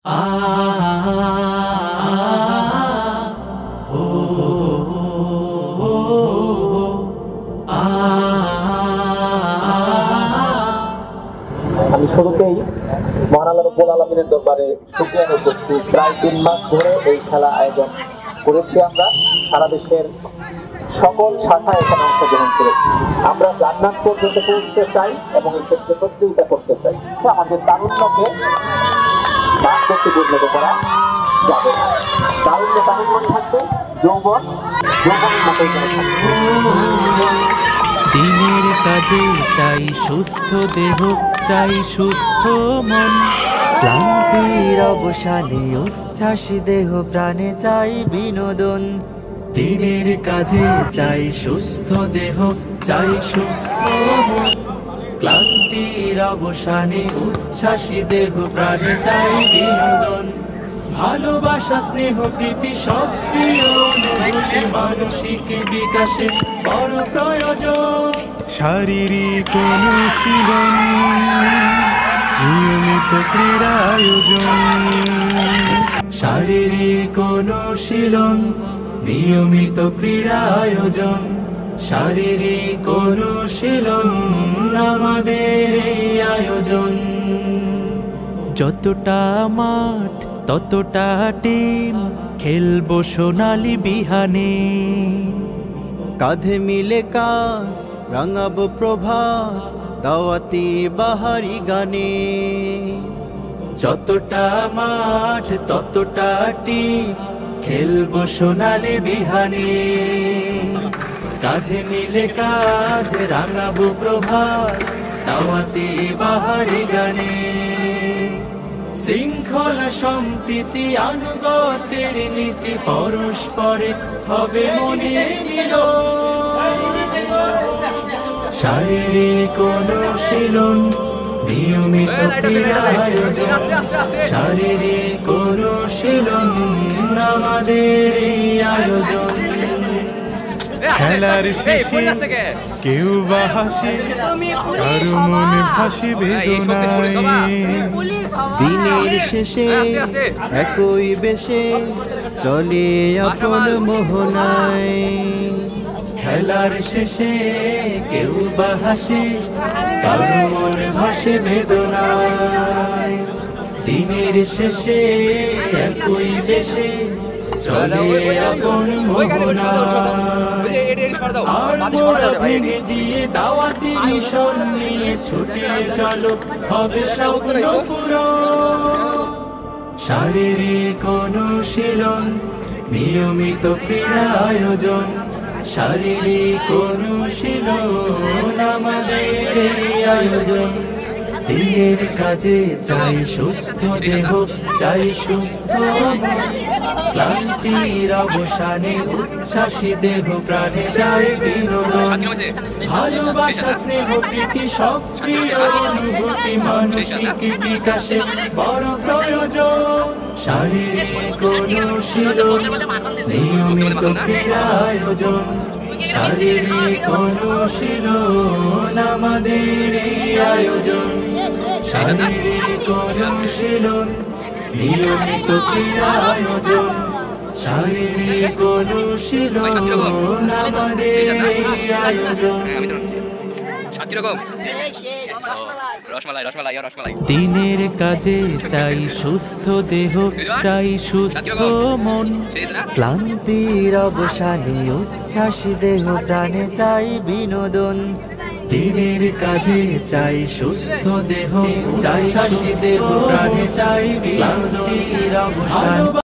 আমি শুরুতেই মহান আল্লাহ রাব্বুল আলামিনের দরবারে শুকরিয়া আদায় করছি। প্রায় 3 মাস ধরে এই খেলা আয়োজন করেছি আমরা, সারা দেশের সকল শাখায় এখানে অংশগ্রহণ করেছি। আমরা জান্নাত পর্যন্ত পৌঁছতে চাই এবং এই ক্ষেত্রে প্রতিযোগিতা করতে চাই। আমাদের তারুণ্যকে বাস্তবে পরিণত করা যাবে না। তারুণ্য থাকবে, যৌবন যৌবনের মতোই থাকবে। দিনের কাজে চাই সুস্থ দেহ, চাই সুস্থ মন। ক্লান্তির অবসানে উচ্ছ্বাসী দেহ, প্রাণে চাই বিনোদন। দিনের কাজে চাই সুস্থ দেহ, চাই সুস্থ মন। ক্লান্তির অবসানে উচ্ছ্বাসী দেহ, প্রাণে চাই বিনোদন। ভালোবাসা, স্নেহ, প্রীতি, সক্রিয় অনুভূতি মানসিক বিকাশে বড় প্রয়োজন। শারীরিক অনুশীলন, নিয়মিত ক্রীড়া আয়োজন। শারীরিক অনুশীলন, নিয়মিত ক্রীড়া আয়োজন। শারীরিক অনুশীলন আমাদের এই আয়োজন। যতটা মাঠ ততটা টিম, খেলবো সোনালী বিহানে। কাঁধে মিলে কাঁধ রাঙাবো প্রভাত, দাওয়াতি বাহারি গানে। যতটা মাঠ ততটা টিম, খেলবো সোনালী বিহানে। কাঁধে মিলে কাঁধ রাঙাবো প্রভাত, দাওয়াতি বাহারি গানে। শৃঙ্খলা, সম্প্রীতি, আনুগত্যের নীতি, পরস্পরে হবে মনে মিলন। শারীরিক অনুশীলন, নিয়মিত ক্রীড়া আয়োজন। শারীরিক অনুশীলন আমাদের এই আয়োজন। খেলার শেষে কেউ বা হাসে, কারো মনে ভাসে বেদনায়। দিনের শেষে একই বেশে চলে আপন মোহনায়। খেলার শেষে কেউ বা হাসে, কারো মনে ভাসে বেদনায়। দিনের শেষে একই বেশে চলে আপন মোহনায়। ভেঙে দিয়ে দাওয়াতি মিশন নিয়ে ছুটে চলো, হবে স্বপ্ন পূরণ। শারীরিক অনুশীলন, নিয়মিত ক্রীড়া আয়োজন। শারীরিক অনুশীলন আমাদের এই আয়োজন। দিনের কাজে চাই সুস্থ দেহ, চাই সুস্থ মন। ক্লান্তির অবসানে উচ্ছ্বাসী দেহ, প্রাণে চাই বিনোদন। ভালোবাসা, স্নেহ, প্রীতি, সক্রিয় অনুভূতি মানসিক বিকাশে বড় প্রয়োজন। শারীরিক অনুশীলন, নিয়মিত ক্রীড়া আয়োজন। শারীরিক অনুশীলন আমাদের এই আয়োজন। শারীরিক অনুশীলন, নিয়মিত ক্রীড়া আয়োজন। শারীরিক অনুশীলন আমাদের এই আয়োজন। দিনের কাজে চাই সুস্থ দেহ, চাই সুস্থ মন। ক্লান্তির অবসানে উচ্ছ্বাসী দেহ, প্রাণে চাই বিনোদন। দিনের কাজে চাই সুস্থ দেহ, চাই সুস্থ দেহ, প্রাণে চাই বিনোদন।